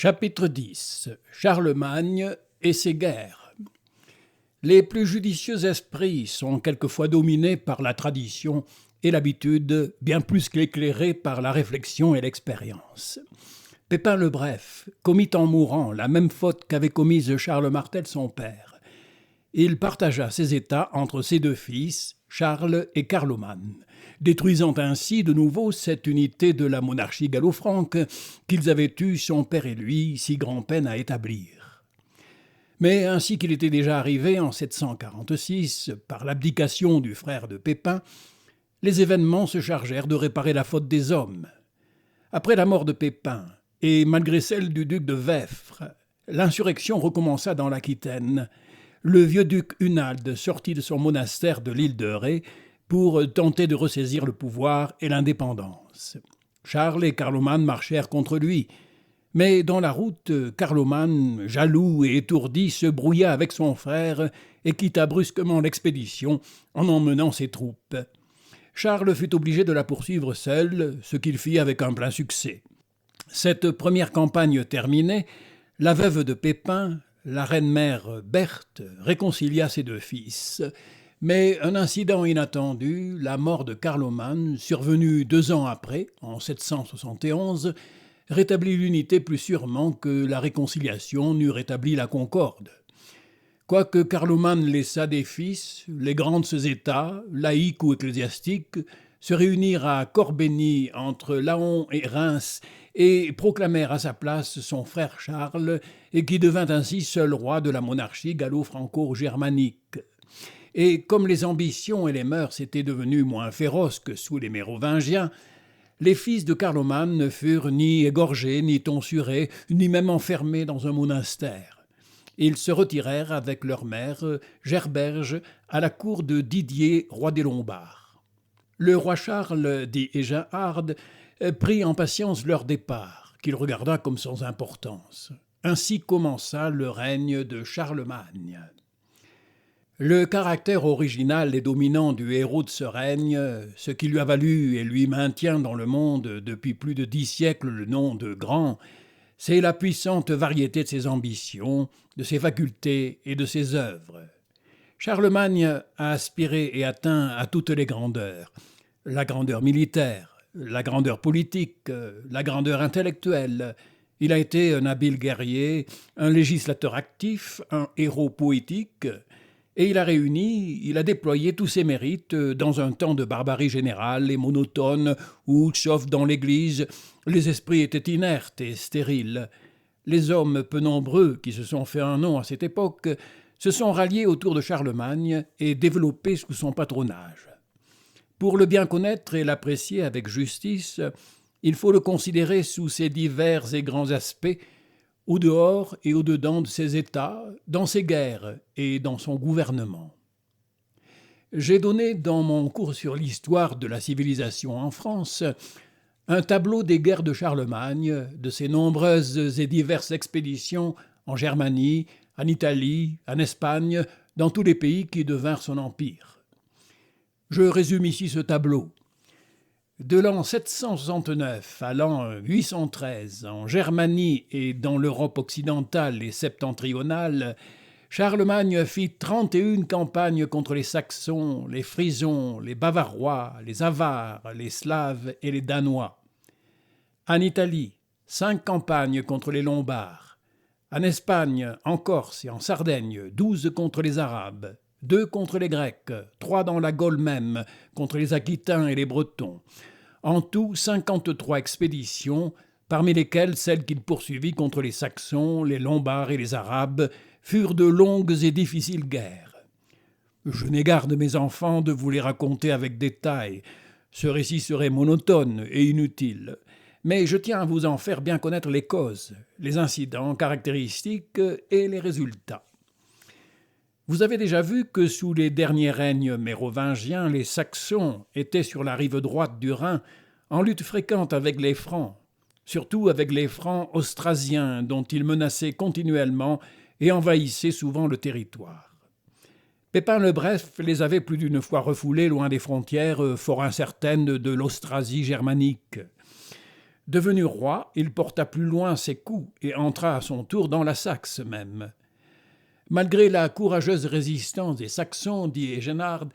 Chapitre 10. Charlemagne et ses guerres. Les plus judicieux esprits sont quelquefois dominés par la tradition et l'habitude, bien plus qu'éclairés par la réflexion et l'expérience. Pépin le Bref commit en mourant la même faute qu'avait commise Charles Martel son père. Il partagea ses états entre ses deux fils, Charles et Carloman, détruisant ainsi de nouveau cette unité de la monarchie gallo-franque qu'ils avaient eu, son père et lui, si grand-peine à établir. Mais ainsi qu'il était déjà arrivé en 746, par l'abdication du frère de Pépin, les événements se chargèrent de réparer la faute des hommes. Après la mort de Pépin, et malgré celle du duc de Veffres, l'insurrection recommença dans l'Aquitaine. Le vieux duc Hunald sortit de son monastère de l'île de Ré pour tenter de ressaisir le pouvoir et l'indépendance. Charles et Carloman marchèrent contre lui, mais dans la route, Carloman, jaloux et étourdi, se brouilla avec son frère et quitta brusquement l'expédition en emmenant ses troupes. Charles fut obligé de la poursuivre seul, ce qu'il fit avec un plein succès. Cette première campagne terminée, la veuve de Pépin, la reine-mère Berthe, réconcilia ses deux fils. Mais un incident inattendu, la mort de Carloman, survenue 2 ans après, en 771, rétablit l'unité plus sûrement que la réconciliation n'eût rétabli la concorde. Quoique Carloman laissât des fils, les grands de ces États, laïcs ou ecclésiastiques, se réunirent à Corbeny entre Laon et Reims et proclamèrent à sa place son frère Charles, et qui devint ainsi seul roi de la monarchie gallo-franco-germanique. Et comme les ambitions et les mœurs étaient devenues moins féroces que sous les Mérovingiens, les fils de Carloman ne furent ni égorgés, ni tonsurés, ni même enfermés dans un monastère. Ils se retirèrent avec leur mère, Gerberge, à la cour de Didier, roi des Lombards. Le roi Charles, dit Éginhard, prit en patience leur départ, qu'il regarda comme sans importance. Ainsi commença le règne de Charlemagne. Le caractère original et dominant du héros de ce règne, ce qui lui a valu et lui maintient dans le monde depuis plus de 10 siècles le nom de grand, c'est la puissante variété de ses ambitions, de ses facultés et de ses œuvres. Charlemagne a aspiré et atteint à toutes les grandeurs. La grandeur militaire, la grandeur politique, la grandeur intellectuelle. Il a été un habile guerrier, un législateur actif, un héros poétique, et il a déployé tous ses mérites dans un temps de barbarie générale et monotone où, sauf dans l'Église, les esprits étaient inertes et stériles. Les hommes peu nombreux qui se sont fait un nom à cette époque se sont ralliés autour de Charlemagne et développés sous son patronage. Pour le bien connaître et l'apprécier avec justice, il faut le considérer sous ses divers et grands aspects, au dehors et au dedans de ses États, dans ses guerres et dans son gouvernement. J'ai donné dans mon cours sur l'histoire de la civilisation en France un tableau des guerres de Charlemagne, de ses nombreuses et diverses expéditions en Germanie, en Italie, en Espagne, dans tous les pays qui devinrent son empire. Je résume ici ce tableau. De l'an 769 à l'an 813, en Germanie et dans l'Europe occidentale et septentrionale, Charlemagne fit 31 campagnes contre les Saxons, les Frisons, les Bavarois, les Avars, les Slaves et les Danois. En Italie, 5 campagnes contre les Lombards. En Espagne, en Corse et en Sardaigne, 12 contre les Arabes. 2 contre les Grecs, 3 dans la Gaule même, contre les Aquitains et les Bretons. En tout, 53 expéditions, parmi lesquelles celles qu'il poursuivit contre les Saxons, les Lombards et les Arabes, furent de longues et difficiles guerres. Je n'ai garde, mes enfants, de vous les raconter avec détail. Ce récit serait monotone et inutile. Mais je tiens à vous en faire bien connaître les causes, les incidents caractéristiques et les résultats. Vous avez déjà vu que sous les derniers règnes mérovingiens, les Saxons étaient sur la rive droite du Rhin, en lutte fréquente avec les Francs, surtout avec les Francs austrasiens dont ils menaçaient continuellement et envahissaient souvent le territoire. Pépin le Bref les avait plus d'une fois refoulés loin des frontières fort incertaines de l'Austrasie germanique. Devenu roi, il porta plus loin ses coups et entra à son tour dans la Saxe même. Malgré la courageuse résistance des Saxons, dit Egenhard,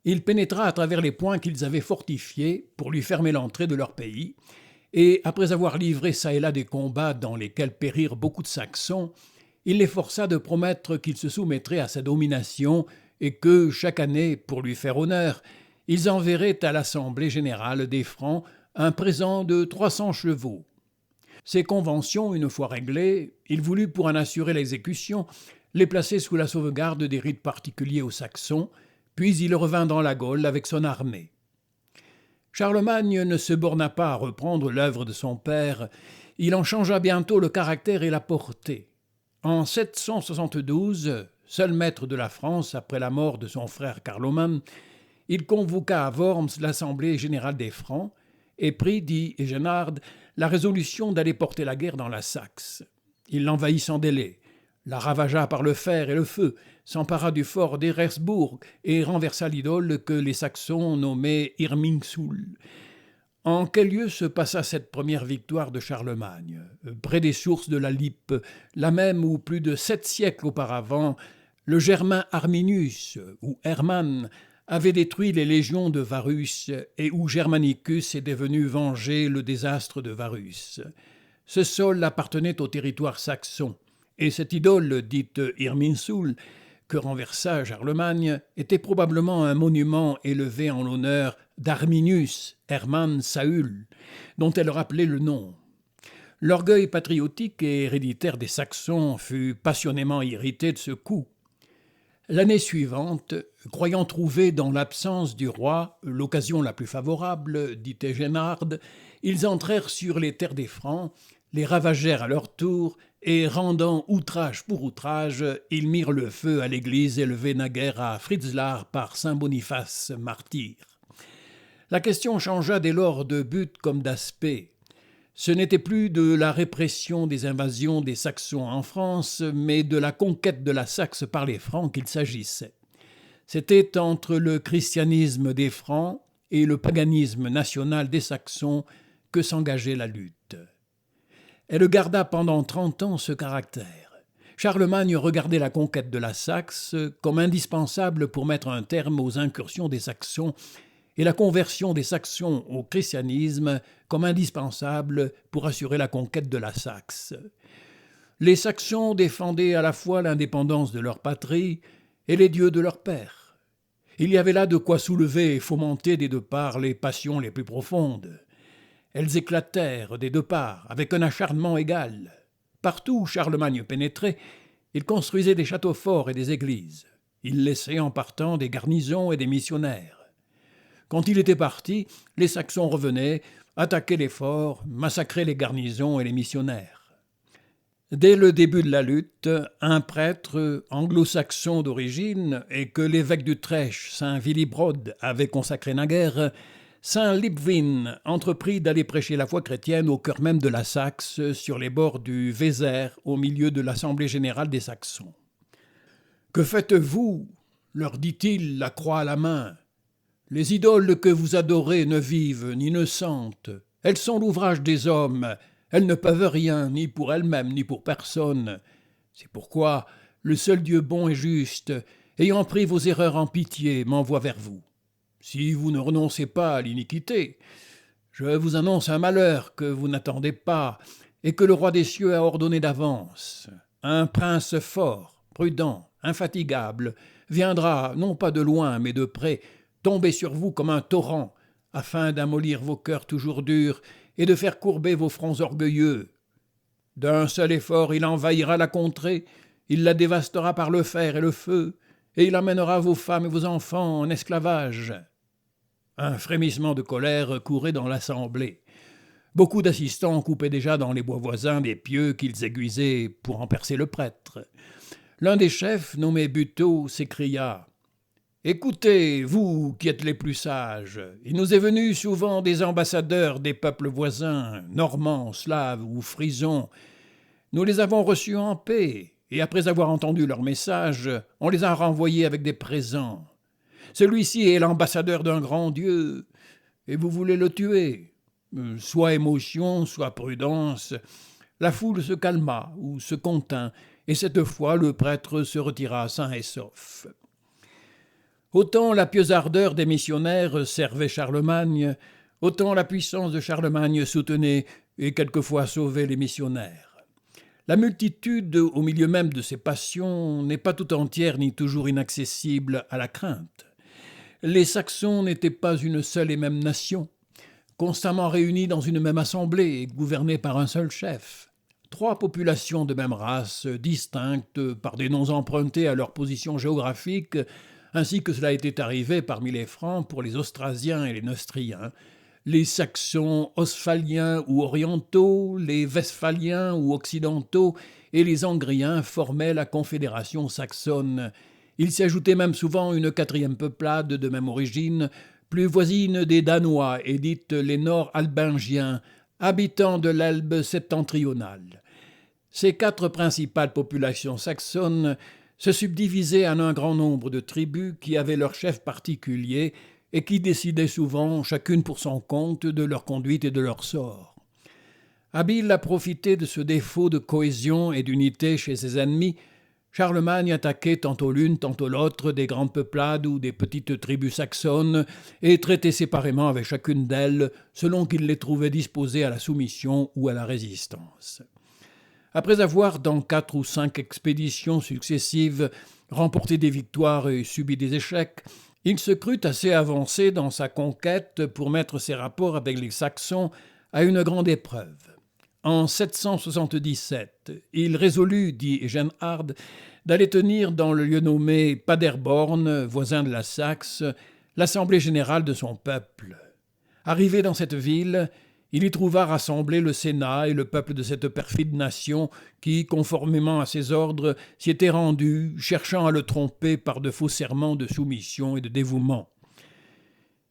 il pénétra à travers les points qu'ils avaient fortifiés pour lui fermer l'entrée de leur pays, et après avoir livré çà et là des combats dans lesquels périrent beaucoup de Saxons, il les força de promettre qu'ils se soumettraient à sa domination et que, chaque année, pour lui faire honneur, ils enverraient à l'Assemblée générale des Francs un présent de 300 chevaux. Ces conventions, une fois réglées, il voulut, pour en assurer l'exécution, les placer sous la sauvegarde des rites particuliers aux Saxons, puis il revint dans la Gaule avec son armée. Charlemagne ne se borna pas à reprendre l'œuvre de son père, il en changea bientôt le caractère et la portée. En 772, seul maître de la France après la mort de son frère Carloman, il convoqua à Worms l'Assemblée générale des Francs et prit, dit Egenhard, la résolution d'aller porter la guerre dans la Saxe. Il l'envahit sans délai, la ravagea par le fer et le feu, s'empara du fort d'Eresbourg et renversa l'idole que les Saxons nommaient Irminsul. En quel lieu se passa cette première victoire de Charlemagne? Près des sources de la Lippe, la même où plus de 7 siècles auparavant, le Germain Arminius, ou Hermann, avait détruit les légions de Varus et où Germanicus était venu venger le désastre de Varus. Ce sol appartenait au territoire saxon, et cette idole, dite Irminsul, que renversa Charlemagne, était probablement un monument élevé en l'honneur d'Arminius Hermann Saül, dont elle rappelait le nom. L'orgueil patriotique et héréditaire des Saxons fut passionnément irrité de ce coup. L'année suivante, croyant trouver dans l'absence du roi l'occasion la plus favorable, dit Egenhard, ils entrèrent sur les terres des Francs, les ravagèrent à leur tour, et rendant outrage pour outrage, ils mirent le feu à l'église élevée naguère à Fritzlar par saint Boniface, martyr. La question changea dès lors de but comme d'aspect. Ce n'était plus de la répression des invasions des Saxons en France, mais de la conquête de la Saxe par les Francs qu'il s'agissait. C'était entre le christianisme des Francs et le paganisme national des Saxons que s'engageait la lutte. Elle garda pendant 30 ans ce caractère. Charlemagne regardait la conquête de la Saxe comme indispensable pour mettre un terme aux incursions des Saxons et la conversion des Saxons au christianisme comme indispensable pour assurer la conquête de la Saxe. Les Saxons défendaient à la fois l'indépendance de leur patrie et les dieux de leur père. Il y avait là de quoi soulever et fomenter des deux parts les passions les plus profondes. Elles éclatèrent des deux parts avec un acharnement égal. Partout où Charlemagne pénétrait, il construisait des châteaux forts et des églises. Il laissait en partant des garnisons et des missionnaires. Quand il était parti, les Saxons revenaient, attaquaient les forts, massacraient les garnisons et les missionnaires. Dès le début de la lutte, un prêtre anglo-saxon d'origine et que l'évêque d'Utrecht, saint Willibrod, avait consacré naguère, saint Liebwin entreprit d'aller prêcher la foi chrétienne au cœur même de la Saxe, sur les bords du Vézère, au milieu de l'Assemblée générale des Saxons. « Que faites-vous » leur dit-il, la croix à la main. « Les idoles que vous adorez ne vivent ni ne sentent. Elles sont l'ouvrage des hommes. Elles ne peuvent rien, ni pour elles-mêmes, ni pour personne. C'est pourquoi le seul Dieu bon et juste, ayant pris vos erreurs en pitié, m'envoie vers vous. Si vous ne renoncez pas à l'iniquité, je vous annonce un malheur que vous n'attendez pas et que le roi des cieux a ordonné d'avance. Un prince fort, prudent, infatigable, viendra, non pas de loin, mais de près, tomber sur vous comme un torrent, afin d'amollir vos cœurs toujours durs et de faire courber vos fronts orgueilleux. D'un seul effort, il envahira la contrée, il la dévastera par le fer et le feu, et il amènera vos femmes et vos enfants en esclavage. » Un frémissement de colère courait dans l'assemblée. Beaucoup d'assistants coupaient déjà dans les bois voisins des pieux qu'ils aiguisaient pour en percer le prêtre. L'un des chefs, nommé Buteau, s'écria « Écoutez, vous qui êtes les plus sages, il nous est venu souvent des ambassadeurs des peuples voisins, normands, slaves ou frisons. Nous les avons reçus en paix, et après avoir entendu leur message, on les a renvoyés avec des présents. Celui-ci est l'ambassadeur d'un grand Dieu, et vous voulez le tuer. Soit émotion, soit prudence. La foule se calma ou se contint, et cette fois le prêtre se retira sain et sauf. Autant la pieuse ardeur des missionnaires servait Charlemagne, autant la puissance de Charlemagne soutenait et quelquefois sauvait les missionnaires. La multitude, au milieu même de ses passions, n'est pas tout entière ni toujours inaccessible à la crainte. Les Saxons n'étaient pas une seule et même nation, constamment réunis dans une même assemblée et gouvernés par un seul chef. Trois populations de même race, distinctes par des noms empruntés à leur position géographique, ainsi que cela était arrivé parmi les Francs pour les Austrasiens et les Neustriens, les Saxons osphaliens ou orientaux, les Westphaliens ou occidentaux et les Angriens formaient la confédération saxonne. Il s'y ajoutait même souvent une quatrième peuplade de même origine, plus voisine des Danois et dite les Nord-Albingiens, habitants de l'Elbe septentrionale. Ces quatre principales populations saxonnes se subdivisaient en un grand nombre de tribus qui avaient leur chef particulier et qui décidaient souvent, chacune pour son compte, de leur conduite et de leur sort. Habile à profiter de ce défaut de cohésion et d'unité chez ses ennemis, Charlemagne attaquait tantôt l'une, tantôt l'autre des grandes peuplades ou des petites tribus saxonnes et traitait séparément avec chacune d'elles selon qu'il les trouvait disposées à la soumission ou à la résistance. Après avoir, dans 4 ou 5 expéditions successives, remporté des victoires et subi des échecs, il se crut assez avancé dans sa conquête pour mettre ses rapports avec les Saxons à une grande épreuve. En 777, il résolut, dit Egenhard, d'aller tenir dans le lieu nommé Paderborn, voisin de la Saxe, l'assemblée générale de son peuple. Arrivé dans cette ville, il y trouva rassemblés le Sénat et le peuple de cette perfide nation qui, conformément à ses ordres, s'y était rendu, cherchant à le tromper par de faux serments de soumission et de dévouement.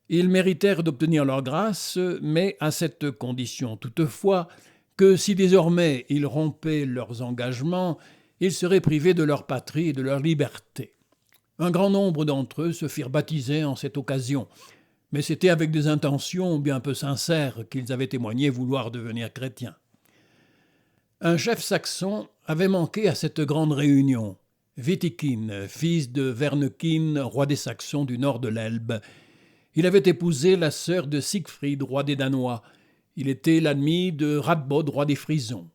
Ils méritèrent d'obtenir leur grâce, mais à cette condition toutefois que si désormais ils rompaient leurs engagements, ils seraient privés de leur patrie et de leur liberté. Un grand nombre d'entre eux se firent baptiser en cette occasion, mais c'était avec des intentions bien peu sincères qu'ils avaient témoigné vouloir devenir chrétiens. Un chef saxon avait manqué à cette grande réunion, Witikind, fils de Wernekind, roi des Saxons du nord de l'Elbe. Il avait épousé la sœur de Siegfried, roi des Danois. Il était l'ennemi de Radbod, roi des Frisons.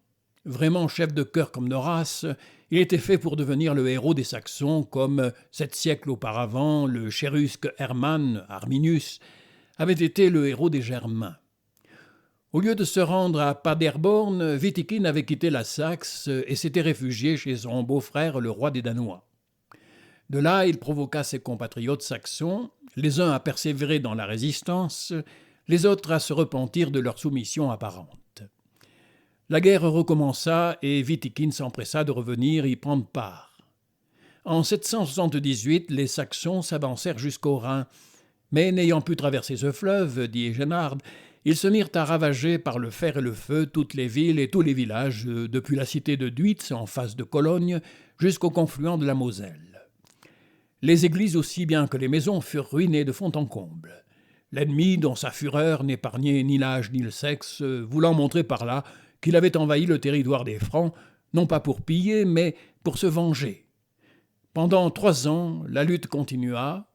Vraiment chef de cœur comme de race, il était fait pour devenir le héros des Saxons, comme 7 siècles auparavant, le chérusque Hermann, Arminius, avait été le héros des Germains. Au lieu de se rendre à Paderborn, Witikind avait quitté la Saxe et s'était réfugié chez son beau-frère, le roi des Danois. De là, il provoqua ses compatriotes saxons, les uns à persévérer dans la résistance, les autres à se repentir de leur soumission apparente. La guerre recommença et Witikind s'empressa de revenir y prendre part. En 778, les Saxons s'avancèrent jusqu'au Rhin, mais n'ayant pu traverser ce fleuve, dit Egenhard, ils se mirent à ravager par le fer et le feu toutes les villes et tous les villages, depuis la cité de Duitz en face de Cologne jusqu'au confluent de la Moselle. Les églises aussi bien que les maisons furent ruinées de fond en comble. L'ennemi, dont sa fureur n'épargnait ni l'âge ni le sexe, voulant montrer par là qu'il avait envahi le territoire des Francs, non pas pour piller, mais pour se venger. Pendant 3 ans, la lutte continua,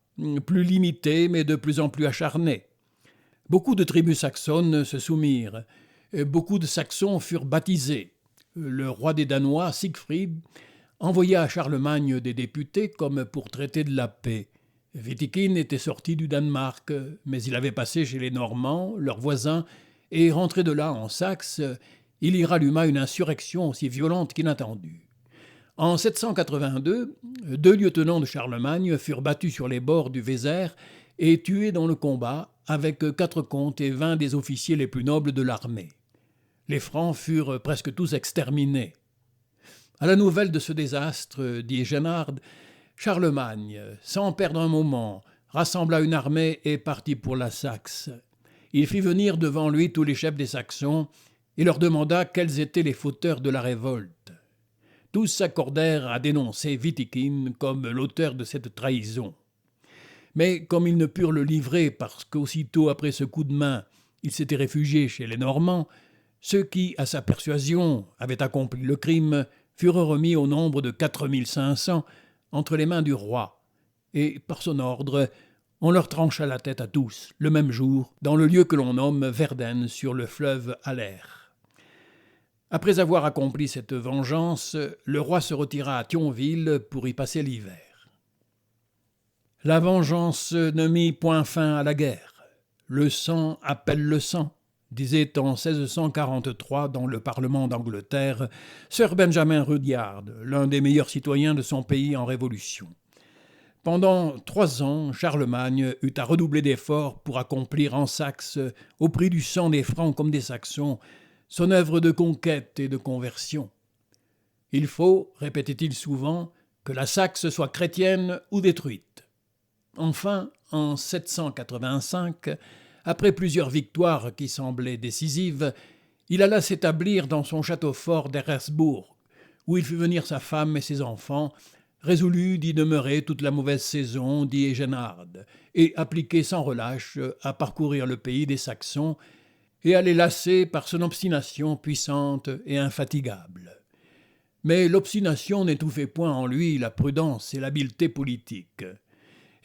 plus limitée, mais de plus en plus acharnée. Beaucoup de tribus saxonnes se soumirent. Beaucoup de Saxons furent baptisés. Le roi des Danois, Siegfried, envoya à Charlemagne des députés comme pour traiter de la paix. Witikind était sorti du Danemark, mais il avait passé chez les Normands, leurs voisins, et rentré de là en Saxe, il y ralluma une insurrection aussi violente qu'inattendue. En 782, 2 lieutenants de Charlemagne furent battus sur les bords du Vézère et tués dans le combat, avec 4 comtes et 20 des officiers les plus nobles de l'armée. Les Francs furent presque tous exterminés. À la nouvelle de ce désastre, dit Egenhard, Charlemagne, sans perdre un moment, rassembla une armée et partit pour la Saxe. Il fit venir devant lui tous les chefs des Saxons et leur demanda quels étaient les fauteurs de la révolte. Tous s'accordèrent à dénoncer Witikind comme l'auteur de cette trahison. Mais comme ils ne purent le livrer parce qu'aussitôt après ce coup de main, Il s'était réfugié chez les Normands. Ceux qui, à sa persuasion, avaient accompli le crime furent remis au nombre de 4500 entre les mains du roi, et, par son ordre, on leur trancha la tête à tous, le même jour, dans le lieu que l'on nomme Verden, sur le fleuve Aller. Après avoir accompli cette vengeance, le roi se retira à Thionville pour y passer l'hiver. La vengeance ne mit point fin à la guerre. Le sang appelle le sang, disait en 1643 dans le Parlement d'Angleterre Sir Benjamin Rudyard, l'un des meilleurs citoyens de son pays en Révolution. Pendant 3 ans, Charlemagne eut à redoubler d'efforts pour accomplir en Saxe, au prix du sang des Francs comme des Saxons, son œuvre de conquête et de conversion. Il faut, répétait-il souvent, que la Saxe soit chrétienne ou détruite. Enfin, en 785, après plusieurs victoires qui semblaient décisives, il alla s'établir dans son château fort d'Eresbourg, où il fit venir sa femme et ses enfants, résolu d'y demeurer toute la mauvaise saison, dit Egenhard, et appliqué sans relâche à parcourir le pays des Saxons, et à les lasser par son obstination puissante et infatigable. Mais l'obstination n'étouffait point en lui la prudence et l'habileté politique.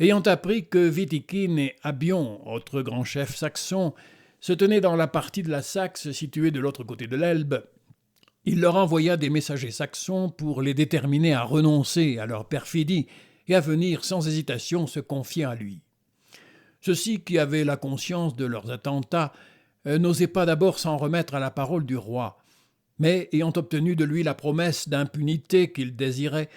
Ayant appris que Witikind et Abion, autres grands chefs saxons, se tenaient dans la partie de la Saxe située de l'autre côté de l'Elbe, il leur envoya des messagers saxons pour les déterminer à renoncer à leur perfidie et à venir sans hésitation se confier à lui. Ceux-ci, qui avaient la conscience de leurs attentats, n'osaient pas d'abord s'en remettre à la parole du roi, mais ayant obtenu de lui la promesse d'impunité qu'il désirait,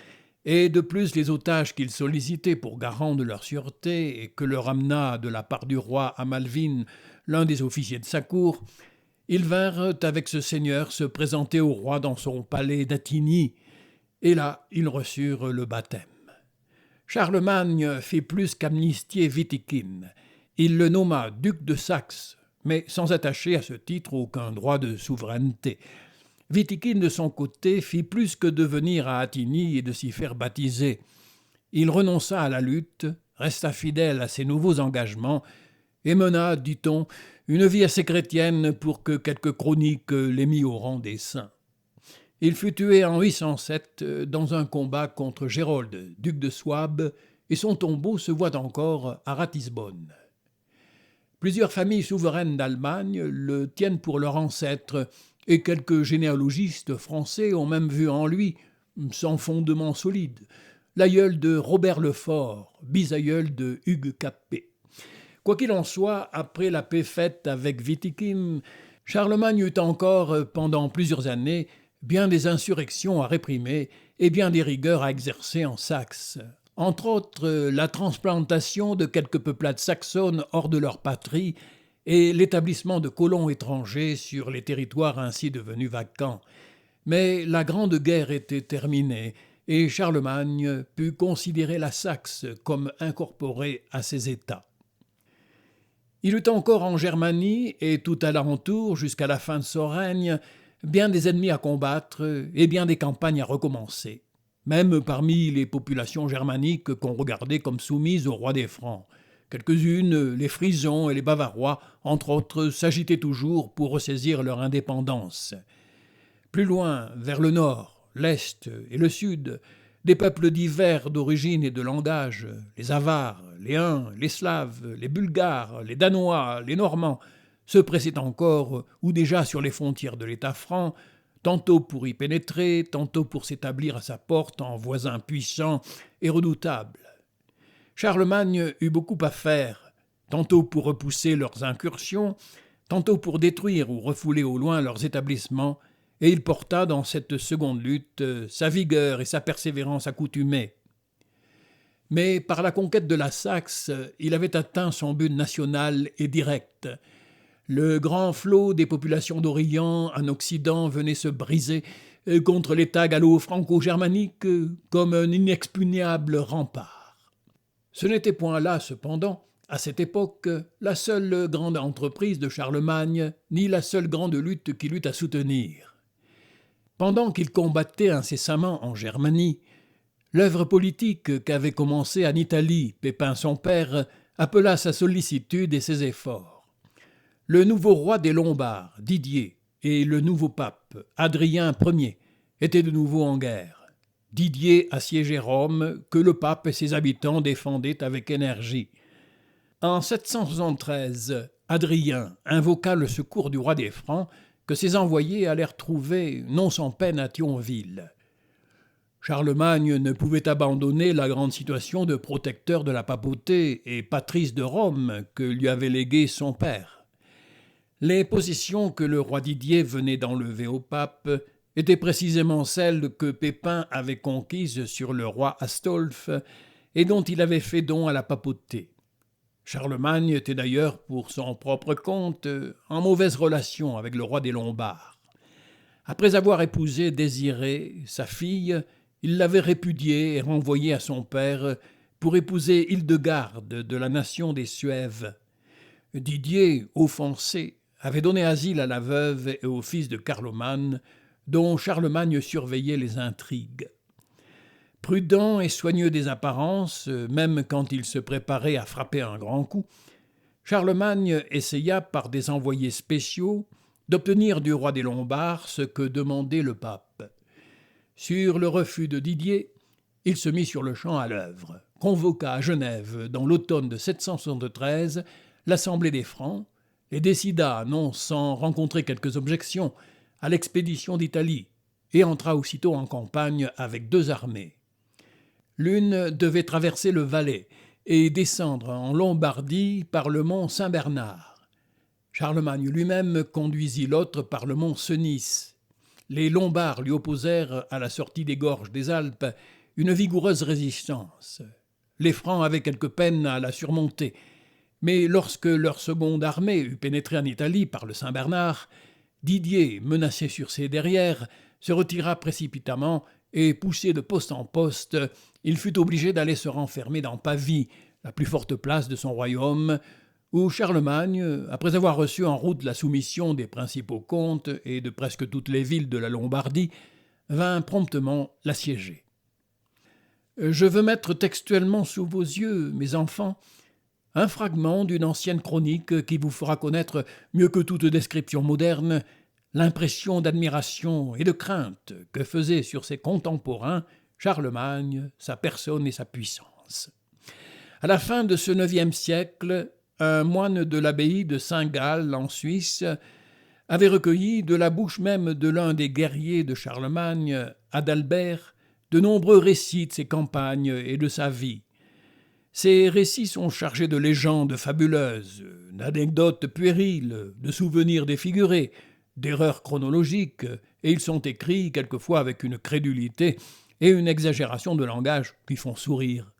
et de plus les otages qu'il sollicitait pour garant de leur sûreté et que leur amena de la part du roi à Malvin, l'un des officiers de sa cour, ils vinrent avec ce seigneur se présenter au roi dans son palais d'Attigny, et là ils reçurent le baptême. Charlemagne fit plus qu'amnistier Witikind. Il le nomma duc de Saxe, mais sans attacher à ce titre aucun droit de souveraineté. Witikind, de son côté, fit plus que de venir à Attigny et de s'y faire baptiser. Il renonça à la lutte, resta fidèle à ses nouveaux engagements et mena, dit-on, une vie assez chrétienne pour que quelques chroniques l'aient mis au rang des saints. Il fut tué en 807 dans un combat contre Gérold, duc de Souabe, et son tombeau se voit encore à Ratisbonne. Plusieurs familles souveraines d'Allemagne le tiennent pour leur ancêtre, et quelques généalogistes français ont même vu en lui, sans fondement solide, l'aïeul de Robert le Fort, bisaïeul de Hugues Capet. Quoi qu'il en soit, après la paix faite avec Witikind, Charlemagne eut encore, pendant plusieurs années, bien des insurrections à réprimer et bien des rigueurs à exercer en Saxe. Entre autres, la transplantation de quelques peuplades saxonnes hors de leur patrie et l'établissement de colons étrangers sur les territoires ainsi devenus vacants. Mais la Grande Guerre était terminée et Charlemagne put considérer la Saxe comme incorporée à ses États. Il eut encore en Germanie et tout alentour jusqu'à la fin de son règne bien des ennemis à combattre et bien des campagnes à recommencer, même parmi les populations germaniques qu'on regardait comme soumises au roi des Francs. Quelques-unes, les Frisons et les Bavarois, entre autres, s'agitaient toujours pour ressaisir leur indépendance. Plus loin, vers le nord, l'est et le sud, des peuples divers d'origine et de langage, les Avars, les Huns, les Slaves, les Bulgares, les Danois, les Normands, se pressaient encore ou déjà sur les frontières de l'État franc, tantôt pour y pénétrer, tantôt pour s'établir à sa porte en voisin puissant et redoutable. Charlemagne eut beaucoup à faire, tantôt pour repousser leurs incursions, tantôt pour détruire ou refouler au loin leurs établissements, et il porta dans cette seconde lutte sa vigueur et sa persévérance accoutumées. Mais par la conquête de la Saxe, il avait atteint son but national et direct. Le grand flot des populations d'Orient en Occident venait se briser contre l'État gallo-franco-germanique comme un inexpugnable rempart. Ce n'était point là, cependant, à cette époque, la seule grande entreprise de Charlemagne, ni la seule grande lutte qu'il eut à soutenir. Pendant qu'il combattait incessamment en Germanie, l'œuvre politique qu'avait commencée en Italie Pépin son père appela sa sollicitude et ses efforts. Le nouveau roi des Lombards, Didier, et le nouveau pape, Adrien Ier, étaient de nouveau en guerre. Didier assiégeait Rome, que le pape et ses habitants défendaient avec énergie. En 773, Adrien invoqua le secours du roi des Francs, que ses envoyés allèrent trouver non sans peine à Thionville. Charlemagne ne pouvait abandonner la grande situation de protecteur de la papauté et patrice de Rome que lui avait légué son père. Les possessions que le roi Didier venait d'enlever au pape étaient précisément celles que Pépin avait conquises sur le roi Astolphe et dont il avait fait don à la papauté. Charlemagne était d'ailleurs, pour son propre compte, en mauvaise relation avec le roi des Lombards. Après avoir épousé Désirée, sa fille, il l'avait répudiée et renvoyée à son père pour épouser Hildegarde de la nation des Suèves. Didier, offensé, avait donné asile à la veuve et au fils de Carloman, dont Charlemagne surveillait les intrigues. Prudent et soigneux des apparences, même quand il se préparait à frapper un grand coup, Charlemagne essaya, par des envoyés spéciaux, d'obtenir du roi des Lombards ce que demandait le pape. Sur le refus de Didier, il se mit sur le champ à l'œuvre, convoqua à Genève, dans l'automne de 773, l'Assemblée des Francs, et décida, non sans rencontrer quelques objections, à l'expédition d'Italie, et entra aussitôt en campagne avec 2 armées. L'une devait traverser le Valais et descendre en Lombardie par le mont Saint-Bernard. Charlemagne lui-même conduisit l'autre par le mont Cenis. Les Lombards lui opposèrent, à la sortie des gorges des Alpes, une vigoureuse résistance. Les Francs avaient quelque peine à la surmonter, mais lorsque leur seconde armée eut pénétré en Italie par le Saint-Bernard, Didier, menacé sur ses derrières, se retira précipitamment et, poussé de poste en poste, il fut obligé d'aller se renfermer dans Pavie, la plus forte place de son royaume, où Charlemagne, après avoir reçu en route la soumission des principaux comtes et de presque toutes les villes de la Lombardie, vint promptement l'assiéger. Je veux mettre textuellement sous vos yeux, mes enfants, un fragment d'une ancienne chronique qui vous fera connaître, mieux que toute description moderne, l'impression d'admiration et de crainte que faisait sur ses contemporains Charlemagne, sa personne et sa puissance. À la fin de ce IXe siècle, un moine de l'abbaye de Saint-Gall, en Suisse, avait recueilli de la bouche même de l'un des guerriers de Charlemagne, Adalbert, de nombreux récits de ses campagnes et de sa vie. Ces récits sont chargés de légendes fabuleuses, d'anecdotes puériles, de souvenirs défigurés, d'erreurs chronologiques, et ils sont écrits quelquefois avec une crédulité et une exagération de langage qui font sourire.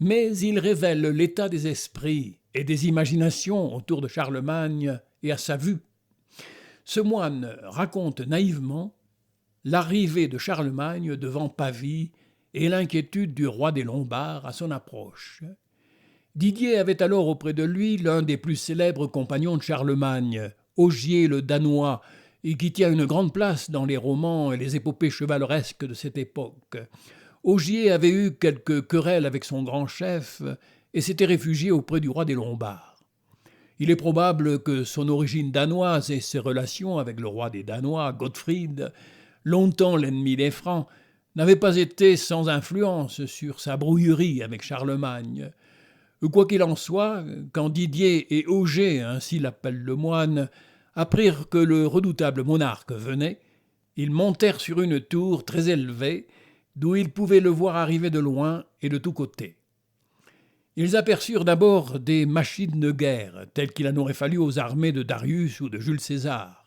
Mais ils révèlent l'état des esprits et des imaginations autour de Charlemagne et à sa vue. Ce moine raconte naïvement l'arrivée de Charlemagne devant Pavie et l'inquiétude du roi des Lombards à son approche. Didier avait alors auprès de lui l'un des plus célèbres compagnons de Charlemagne, Ogier le Danois, et qui tient une grande place dans les romans et les épopées chevaleresques de cette époque. Ogier avait eu quelques querelles avec son grand chef et s'était réfugié auprès du roi des Lombards. Il est probable que son origine danoise et ses relations avec le roi des Danois, Gottfried, longtemps l'ennemi des Francs, n'avaient pas été sans influence sur sa brouillerie avec Charlemagne. Quoi qu'il en soit, quand Didier et Ogier, ainsi l'appelle le moine, apprirent que le redoutable monarque venait, ils montèrent sur une tour très élevée, d'où ils pouvaient le voir arriver de loin et de tous côtés. Ils aperçurent d'abord des machines de guerre, telles qu'il en aurait fallu aux armées de Darius ou de Jules César.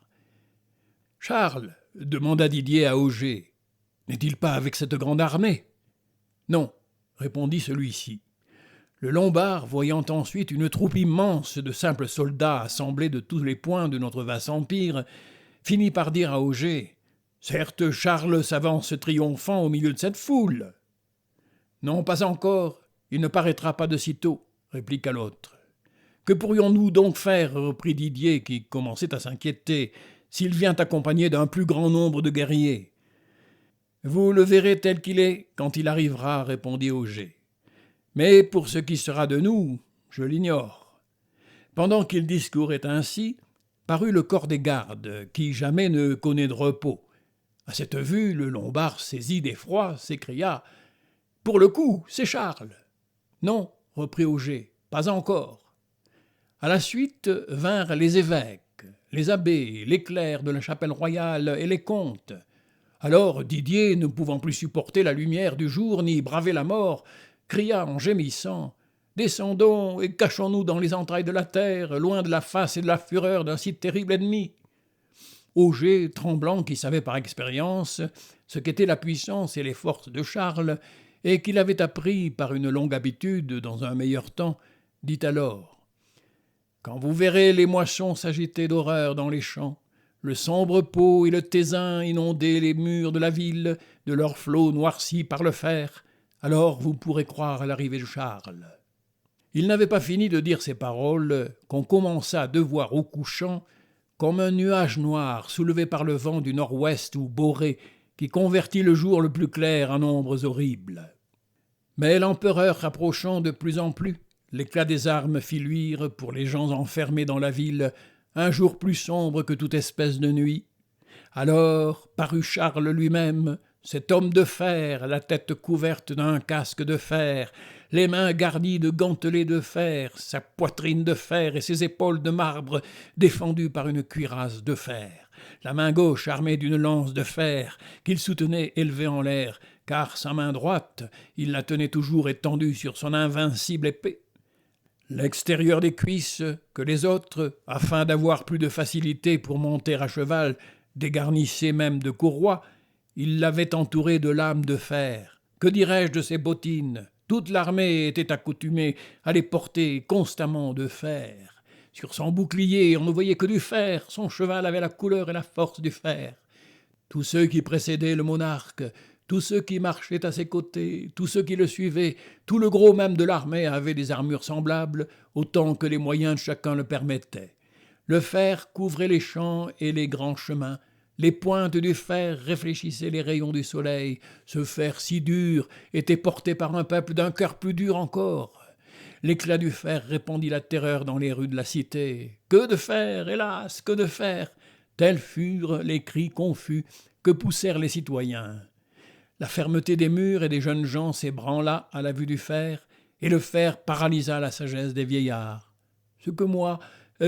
« Charles, demanda Didier à Ogier, n'est-il pas avec cette grande armée ?»« Non, répondit celui-ci. Le Lombard, voyant ensuite une troupe immense de simples soldats assemblés de tous les points de notre vaste empire, finit par dire à Ogier : « Certes, Charles s'avance triomphant au milieu de cette foule. »« Non, pas encore, il ne paraîtra pas de sitôt, » répliqua l'autre. « Que pourrions-nous donc faire, reprit Didier, qui commençait à s'inquiéter, s'il vient accompagné d'un plus grand nombre de guerriers ? » Vous le verrez tel qu'il est quand il arrivera, répondit Ogier. Mais pour ce qui sera de nous, je l'ignore. Pendant qu'il discourait ainsi, parut le corps des gardes, qui jamais ne connaît de repos. À cette vue, le Lombard, saisi d'effroi, s'écria « Pour le coup, c'est Charles !»« Non, reprit Auger, pas encore. » À la suite vinrent les évêques, les abbés, les clercs de la chapelle royale et les comtes. Alors Didier, ne pouvant plus supporter la lumière du jour ni braver la mort, cria en gémissant « Descendons et cachons-nous dans les entrailles de la terre, loin de la face et de la fureur d'un si terrible ennemi. » Auger, tremblant, qui savait par expérience ce qu'étaient la puissance et les forces de Charles, et qu'il avait appris par une longue habitude dans un meilleur temps, dit alors « Quand vous verrez les moissons s'agiter d'horreur dans les champs, le sombre Pô et le Tézin inonder les murs de la ville de leurs flots noircis par le fer, alors vous pourrez croire à l'arrivée de Charles. » Il n'avait pas fini de dire ces paroles qu'on commença de voir au couchant comme un nuage noir soulevé par le vent du nord-ouest ou boré qui convertit le jour le plus clair en ombres horribles. Mais l'empereur approchant de plus en plus, l'éclat des armes fit luire, pour les gens enfermés dans la ville, un jour plus sombre que toute espèce de nuit. Alors parut Charles lui-même, cet homme de fer, la tête couverte d'un casque de fer, les mains garnies de gantelets de fer, sa poitrine de fer et ses épaules de marbre défendues par une cuirasse de fer, la main gauche armée d'une lance de fer qu'il soutenait élevée en l'air, car sa main droite, il la tenait toujours étendue sur son invincible épée. L'extérieur des cuisses, que les autres, afin d'avoir plus de facilité pour monter à cheval, dégarnissaient même de courroies, il l'avait entouré de lames de fer. Que dirais-je de ses bottines ? Toute l'armée était accoutumée à les porter constamment de fer. Sur son bouclier, on ne voyait que du fer, son cheval avait la couleur et la force du fer. Tous ceux qui précédaient le monarque, tous ceux qui marchaient à ses côtés, tous ceux qui le suivaient, tout le gros même de l'armée avait des armures semblables, autant que les moyens de chacun le permettaient. Le fer couvrait les champs et les grands chemins. Les pointes du fer réfléchissaient les rayons du soleil. Ce fer si dur était porté par un peuple d'un cœur plus dur encore. L'éclat du fer répandit la terreur dans les rues de la cité. « Que de fer, hélas, que de fer !» Tels furent les cris confus que poussèrent les citoyens. La fermeté des murs et des jeunes gens s'ébranla à la vue du fer, et le fer paralysa la sagesse des vieillards. Ce que moi,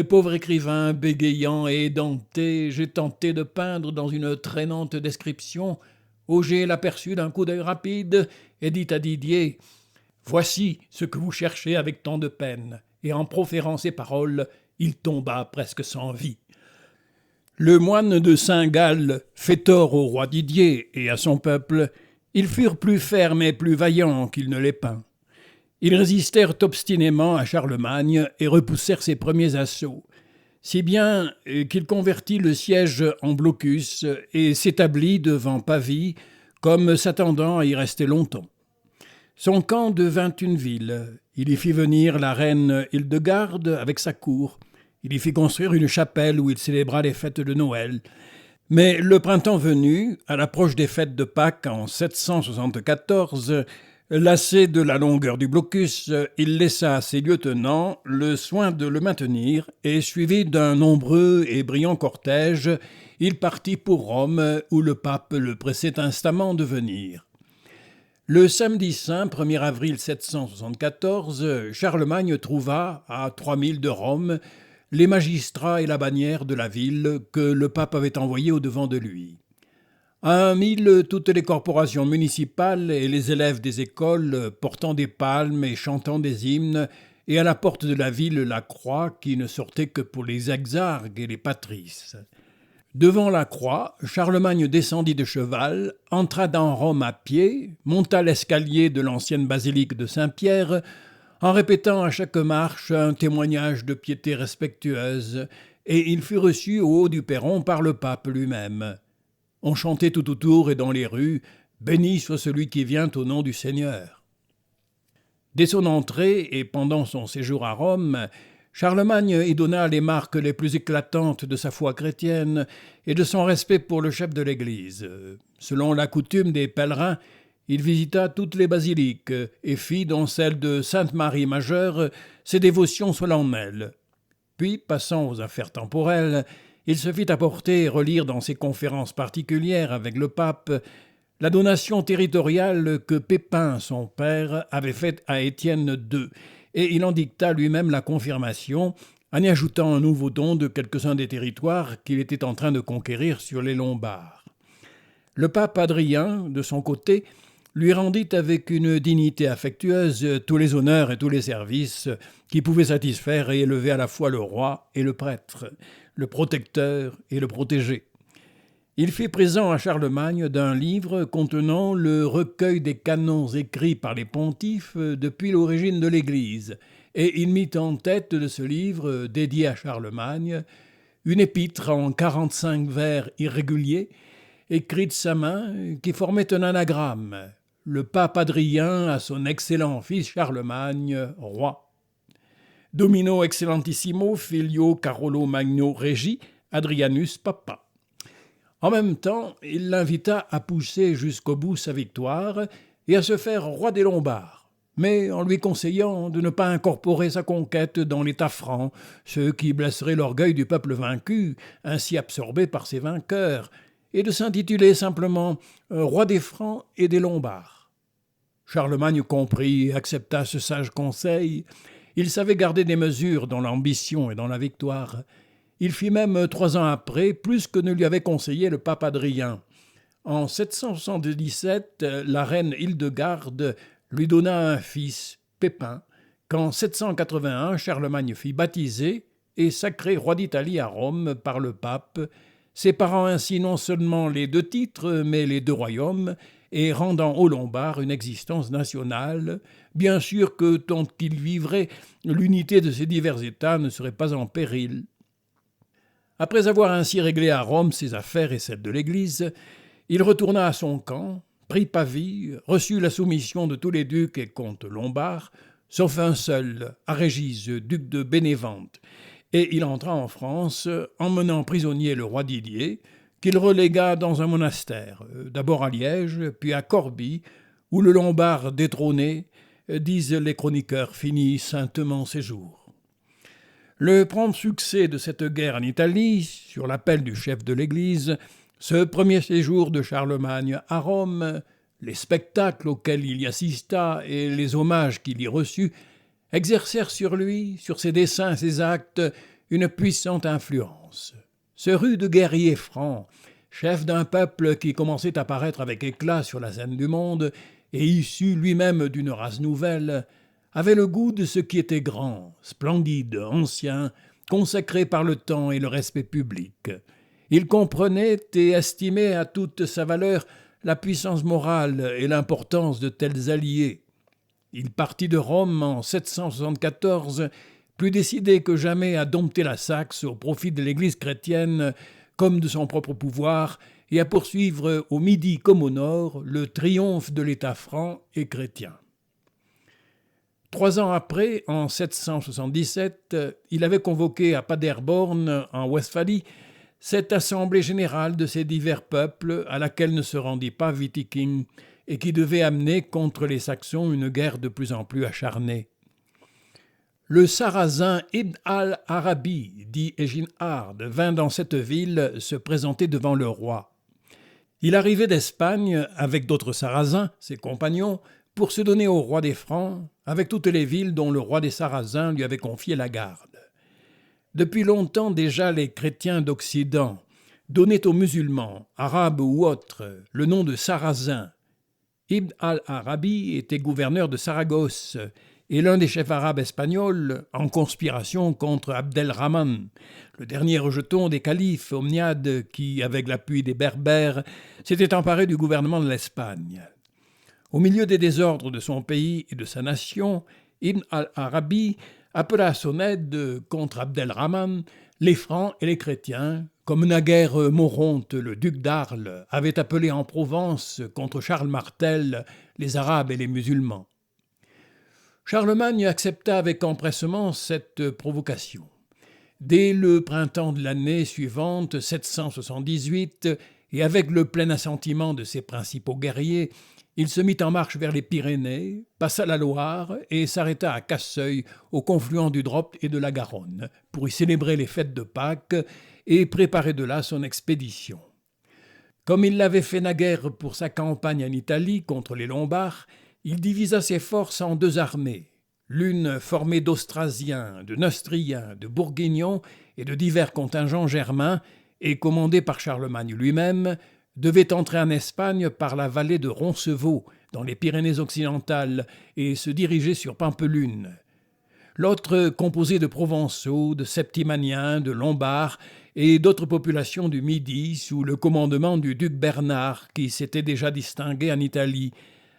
pauvre écrivain, bégayant et édenté, j'ai tenté de peindre dans une traînante description, Auger l'aperçut d'un coup d'œil rapide et dit à Didier « Voici ce que vous cherchez avec tant de peine. » Et en proférant ces paroles, il tomba presque sans vie. Le moine de Saint-Gall fait tort au roi Didier et à son peuple. Ils furent plus fermes et plus vaillants qu'ils ne les peints. Ils résistèrent obstinément à Charlemagne et repoussèrent ses premiers assauts, si bien qu'il convertit le siège en blocus et s'établit devant Pavie, comme s'attendant à y rester longtemps. Son camp devint une ville. Il y fit venir la reine Hildegarde avec sa cour. Il y fit construire une chapelle où il célébra les fêtes de Noël. Mais le printemps venu, à l'approche des fêtes de Pâques en 774, lassé de la longueur du blocus, il laissa à ses lieutenants le soin de le maintenir et, suivi d'un nombreux et brillant cortège, il partit pour Rome, où le pape le pressait instamment de venir. Le samedi saint, 1er avril 774, Charlemagne trouva, à 3000 de Rome, les magistrats et la bannière de la ville que le pape avait envoyés au-devant de lui. À 1000, toutes les corporations municipales et les élèves des écoles portant des palmes et chantant des hymnes, et à la porte de la ville la croix qui ne sortait que pour les exarques et les patrices. Devant la croix, Charlemagne descendit de cheval, entra dans Rome à pied, monta l'escalier de l'ancienne basilique de Saint-Pierre, en répétant à chaque marche un témoignage de piété respectueuse, et il fut reçu au haut du perron par le pape lui-même. On chantait tout autour et dans les rues « Béni soit celui qui vient au nom du Seigneur ». Dès son entrée et pendant son séjour à Rome, Charlemagne y donna les marques les plus éclatantes de sa foi chrétienne et de son respect pour le chef de l'Église. Selon la coutume des pèlerins, il visita toutes les basiliques et fit, dans celle de Sainte-Marie Majeure, ses dévotions solennelles. Puis, passant aux affaires temporelles, il se fit apporter et relire dans ses conférences particulières avec le pape la donation territoriale que Pépin, son père, avait faite à Étienne II, et il en dicta lui-même la confirmation, en y ajoutant un nouveau don de quelques-uns des territoires qu'il était en train de conquérir sur les Lombards. Le pape Adrien, de son côté, lui rendit avec une dignité affectueuse tous les honneurs et tous les services qui pouvaient satisfaire et élever à la fois le roi et le prêtre, le protecteur et le protégé. Il fit présent à Charlemagne d'un livre contenant le recueil des canons écrits par les pontifes depuis l'origine de l'Église, et il mit en tête de ce livre, dédié à Charlemagne, une épître en 45 vers irréguliers, écrite de sa main, qui formait un anagramme, le pape Adrien à son excellent fils Charlemagne, roi. Domino excellentissimo filio Carolo Magno regi Adrianus papa. En même temps, il l'invita à pousser jusqu'au bout sa victoire et à se faire roi des Lombards, mais en lui conseillant de ne pas incorporer sa conquête dans l'État franc, ce qui blesserait l'orgueil du peuple vaincu, ainsi absorbé par ses vainqueurs, et de s'intituler simplement roi des Francs et des Lombards. Charlemagne comprit et accepta ce sage conseil. Il savait garder des mesures dans l'ambition et dans la victoire. Il fit même 3 ans après plus que ne lui avait conseillé le pape Adrien. En 777, la reine Hildegarde lui donna un fils, Pépin, qu'en 781 Charlemagne fit baptiser et sacrer roi d'Italie à Rome par le pape, séparant ainsi non seulement les 2 titres, mais les 2 royaumes, et rendant aux Lombards une existence nationale, bien sûr que tant qu'ils vivraient, l'unité de ces divers États ne serait pas en péril. Après avoir ainsi réglé à Rome ses affaires et celles de l'Église, il retourna à son camp, prit Pavie, reçut la soumission de tous les ducs et comtes lombards, sauf un seul, Régis, duc de Bénévente, et il entra en France, emmenant prisonnier le roi Didier, qu'il relégua dans un monastère, d'abord à Liège, puis à Corbie, où le Lombard détrôné, disent les chroniqueurs, finit saintement ses jours. Le prompt succès de cette guerre en Italie, sur l'appel du chef de l'Église, ce premier séjour de Charlemagne à Rome, les spectacles auxquels il y assista et les hommages qu'il y reçut, exercèrent sur lui, sur ses desseins et ses actes, une puissante influence. Ce rude guerrier franc, chef d'un peuple qui commençait à paraître avec éclat sur la scène du monde et issu lui-même d'une race nouvelle, avait le goût de ce qui était grand, splendide, ancien, consacré par le temps et le respect public. Il comprenait et estimait à toute sa valeur la puissance morale et l'importance de tels alliés. Il partit de Rome en 774, plus décidé que jamais à dompter la Saxe au profit de l'Église chrétienne comme de son propre pouvoir et à poursuivre au midi comme au nord le triomphe de l'État franc et chrétien. 3 ans après, en 777, il avait convoqué à Paderborn, en Westphalie, cette assemblée générale de ces divers peuples à laquelle ne se rendit pas Witikind et qui devait amener contre les Saxons une guerre de plus en plus acharnée. Le Sarrasin Ibn al-Arabi, dit Eginhard, vint dans cette ville se présenter devant le roi. Il arrivait d'Espagne avec d'autres Sarrasins, ses compagnons, pour se donner au roi des Francs, avec toutes les villes dont le roi des Sarrasins lui avait confié la garde. Depuis longtemps déjà, les chrétiens d'Occident donnaient aux musulmans, arabes ou autres, le nom de Sarrasins. Ibn al-Arabi était gouverneur de Saragosse et l'un des chefs arabes espagnols en conspiration contre Abdelrahman, le dernier rejeton des califes omniades qui, avec l'appui des Berbères, s'était emparé du gouvernement de l'Espagne. Au milieu des désordres de son pays et de sa nation, Ibn al-Arabi appela à son aide contre Abdelrahman les Francs et les chrétiens, comme naguère Moronte, le duc d'Arles, avait appelé en Provence contre Charles Martel les Arabes et les musulmans. Charlemagne accepta avec empressement cette provocation. Dès le printemps de l'année suivante, 778, et avec le plein assentiment de ses principaux guerriers, il se mit en marche vers les Pyrénées, passa la Loire et s'arrêta à Casseuil, au confluent du Drop et de la Garonne, pour y célébrer les fêtes de Pâques et préparer de là son expédition. Comme il l'avait fait naguère pour sa campagne en Italie contre les Lombards, il divisa ses forces en 2 armées, l'une formée d'Austrasiens, de Neustriens, de Bourguignons et de divers contingents germains, et commandée par Charlemagne lui-même, devait entrer en Espagne par la vallée de Roncevaux, dans les Pyrénées-Occidentales, et se diriger sur Pampelune. L'autre, composée de Provençaux, de Septimaniens, de Lombards et d'autres populations du Midi, sous le commandement du duc Bernard, qui s'était déjà distingué en Italie,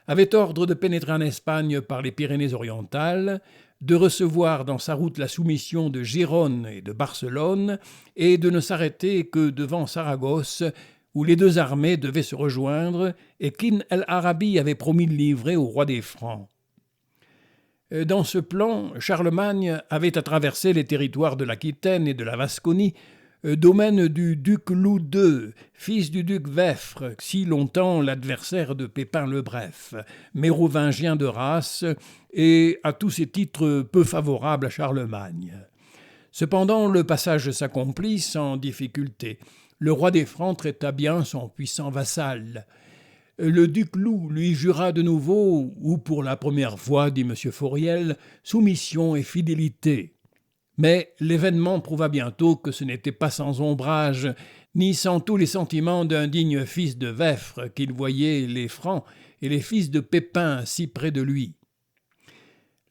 avait ordre de pénétrer en Espagne par les Pyrénées-Orientales, de recevoir dans sa route la soumission de Gérone et de Barcelone, et de ne s'arrêter que devant Saragosse, où les 2 armées devaient se rejoindre et qu'Ibn el-Arabi avait promis de livrer au roi des Francs. Dans ce plan, Charlemagne avait à traverser les territoires de l'Aquitaine et de la Vasconie, domaine du duc Louis II, fils du duc Veffre, si longtemps l'adversaire de Pépin le Bref, mérovingien de race, et à tous ces titres peu favorables à Charlemagne. Cependant, le passage s'accomplit sans difficulté. Le roi des Francs traita bien son puissant vassal. Le duc Loup lui jura de nouveau, ou pour la première fois, dit M. Fauriel, soumission et fidélité. Mais l'événement prouva bientôt que ce n'était pas sans ombrage, ni sans tous les sentiments d'un digne fils de Veffre qu'il voyait les Francs et les fils de Pépin si près de lui.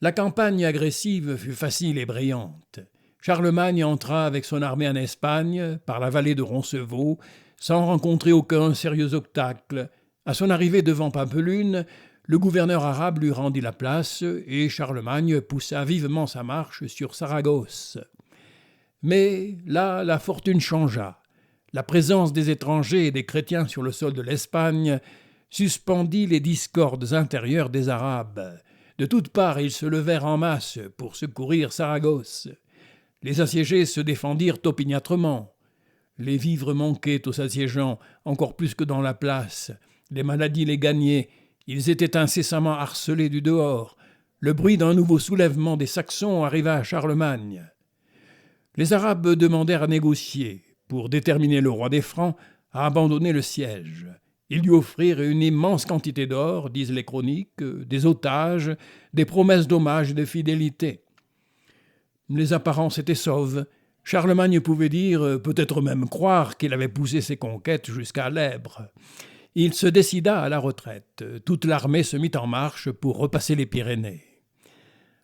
La campagne agressive fut facile et brillante. Charlemagne entra avec son armée en Espagne, par la vallée de Roncevaux, sans rencontrer aucun sérieux obstacle. À son arrivée devant Pampelune, le gouverneur arabe lui rendit la place et Charlemagne poussa vivement sa marche sur Saragosse. Mais là, la fortune changea. La présence des étrangers et des chrétiens sur le sol de l'Espagne suspendit les discordes intérieures des Arabes. De toutes parts, ils se levèrent en masse pour secourir Saragosse. Les assiégés se défendirent opiniâtrement. Les vivres manquaient aux assiégeants, encore plus que dans la place. Les maladies les gagnaient. Ils étaient incessamment harcelés du dehors. Le bruit d'un nouveau soulèvement des Saxons arriva à Charlemagne. Les Arabes demandèrent à négocier, pour déterminer le roi des Francs à abandonner le siège. Ils lui offrirent une immense quantité d'or, disent les chroniques, des otages, des promesses d'hommage et de fidélité. Les apparences étaient sauves. Charlemagne pouvait dire, peut-être même croire, qu'il avait poussé ses conquêtes jusqu'à l'Èbre. Il se décida à la retraite. Toute l'armée se mit en marche pour repasser les Pyrénées.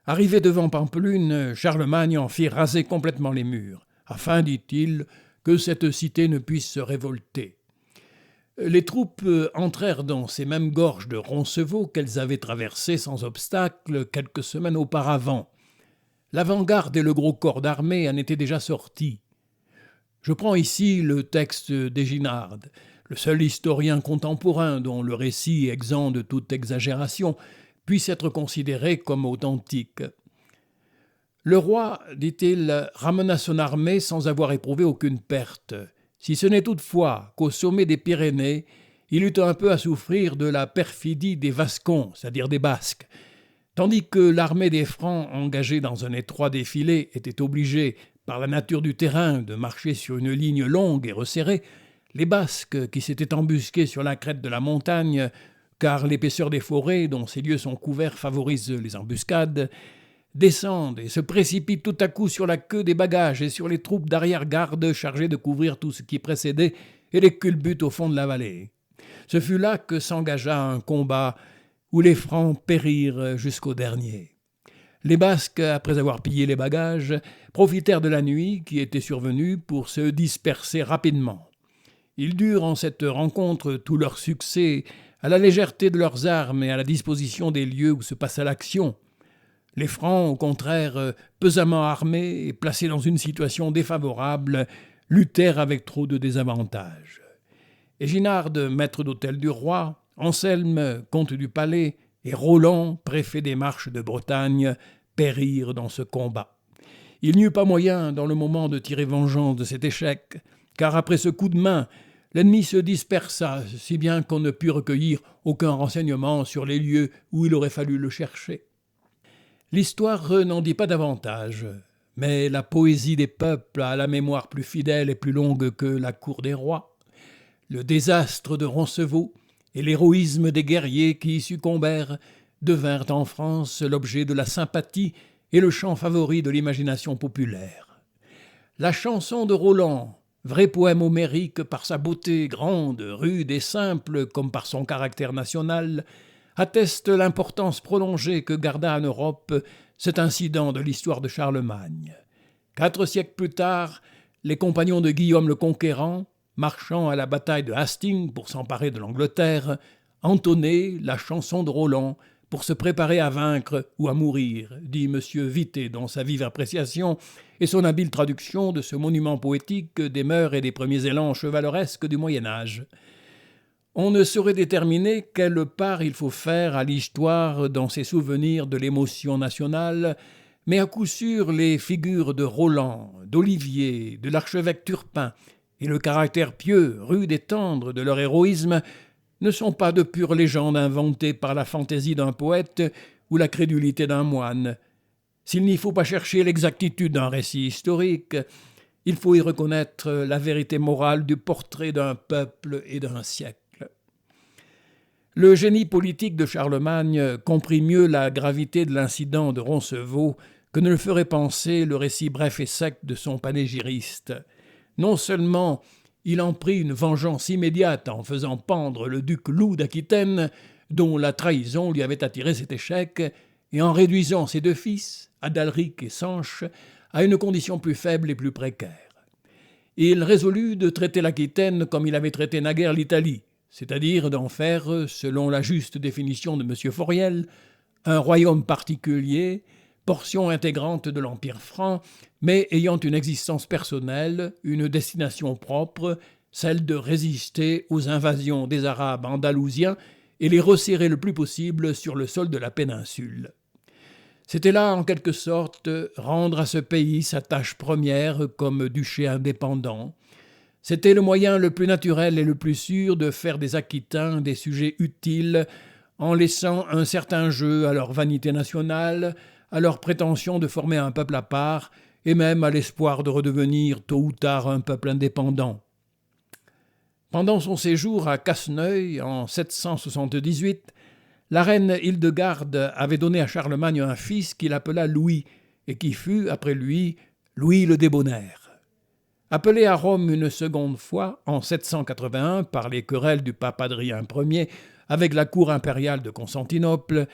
Arrivé devant Pampelune, Charlemagne en fit raser complètement les murs, afin, dit-il, que cette cité ne puisse se révolter. Les troupes entrèrent dans ces mêmes gorges de Roncevaux qu'elles avaient traversées sans obstacle quelques semaines auparavant. L'avant-garde et le gros corps d'armée en étaient déjà sortis. Je prends ici le texte d'Éginard, le seul historien contemporain dont le récit, exempt de toute exagération, puisse être considéré comme authentique. Le roi, dit-il, ramena son armée sans avoir éprouvé aucune perte, si ce n'est toutefois qu'au sommet des Pyrénées, il eut un peu à souffrir de la perfidie des Vascons, c'est-à-dire des Basques. Tandis que l'armée des Francs, engagée dans un étroit défilé, était obligée, par la nature du terrain, de marcher sur une ligne longue et resserrée, les Basques, qui s'étaient embusqués sur la crête de la montagne, car l'épaisseur des forêts, dont ces lieux sont couverts, favorise les embuscades, descendent et se précipitent tout à coup sur la queue des bagages et sur les troupes d'arrière-garde chargées de couvrir tout ce qui précédait et les culbutent au fond de la vallée. Ce fut là que s'engagea un combat où les Francs périrent jusqu'au dernier. Les Basques, après avoir pillé les bagages, profitèrent de la nuit qui était survenue pour se disperser rapidement. Ils durent en cette rencontre tout leur succès à la légèreté de leurs armes et à la disposition des lieux où se passa l'action. Les Francs, au contraire, pesamment armés et placés dans une situation défavorable, luttèrent avec trop de désavantages. Éginard, maître d'hôtel du roi, Anselme, comte du palais, et Roland, préfet des Marches de Bretagne, périrent dans ce combat. Il n'y eut pas moyen, dans le moment, de tirer vengeance de cet échec, car après ce coup de main, l'ennemi se dispersa, si bien qu'on ne put recueillir aucun renseignement sur les lieux où il aurait fallu le chercher. L'histoire n'en dit pas davantage, mais la poésie des peuples a la mémoire plus fidèle et plus longue que la cour des rois. Le désastre de Roncevaux et l'héroïsme des guerriers qui y succombèrent devinrent en France l'objet de la sympathie et le chant favori de l'imagination populaire. La chanson de Roland, vrai poème homérique par sa beauté grande, rude et simple comme par son caractère national, atteste l'importance prolongée que garda en Europe cet incident de l'histoire de Charlemagne. 4 siècles plus tard, les compagnons de Guillaume le Conquérant, marchant à la bataille de Hastings pour s'emparer de l'Angleterre, entonnaient la chanson de Roland pour se préparer à vaincre ou à mourir, dit M. Vité dans sa vive appréciation et son habile traduction de ce monument poétique des mœurs et des premiers élans chevaleresques du Moyen-Âge. On ne saurait déterminer quelle part il faut faire à l'histoire dans ses souvenirs de l'émotion nationale, mais à coup sûr les figures de Roland, d'Olivier, de l'archevêque Turpin et le caractère pieux, rude et tendre de leur héroïsme ne sont pas de pures légendes inventées par la fantaisie d'un poète ou la crédulité d'un moine. S'il n'y faut pas chercher l'exactitude d'un récit historique, il faut y reconnaître la vérité morale du portrait d'un peuple et d'un siècle. Le génie politique de Charlemagne comprit mieux la gravité de l'incident de Roncevaux que ne le ferait penser le récit bref et sec de son panégyriste. Non seulement il en prit une vengeance immédiate en faisant pendre le duc Loup d'Aquitaine, dont la trahison lui avait attiré cet échec, et en réduisant ses 2 fils, Adalric et Sanche, à une condition plus faible et plus précaire. Il résolut de traiter l'Aquitaine comme il avait traité naguère l'Italie, c'est-à-dire d'en faire, selon la juste définition de M. Fauriel, un royaume particulier, portion intégrante de l'Empire franc, mais ayant une existence personnelle, une destination propre, celle de résister aux invasions des Arabes andalousiens et les resserrer le plus possible sur le sol de la péninsule. C'était là, en quelque sorte, rendre à ce pays sa tâche première comme duché indépendant. C'était le moyen le plus naturel et le plus sûr de faire des Aquitains des sujets utiles en laissant un certain jeu à leur vanité nationale, à leur prétention de former un peuple à part et même à l'espoir de redevenir tôt ou tard un peuple indépendant. Pendant son séjour à Casseneuil en 778, la reine Hildegarde avait donné à Charlemagne un fils qu'il appela Louis et qui fut, après lui, Louis le Débonnaire. Appelé à Rome une seconde fois, en 781, par les querelles du pape Adrien Ier avec la cour impériale de Constantinople,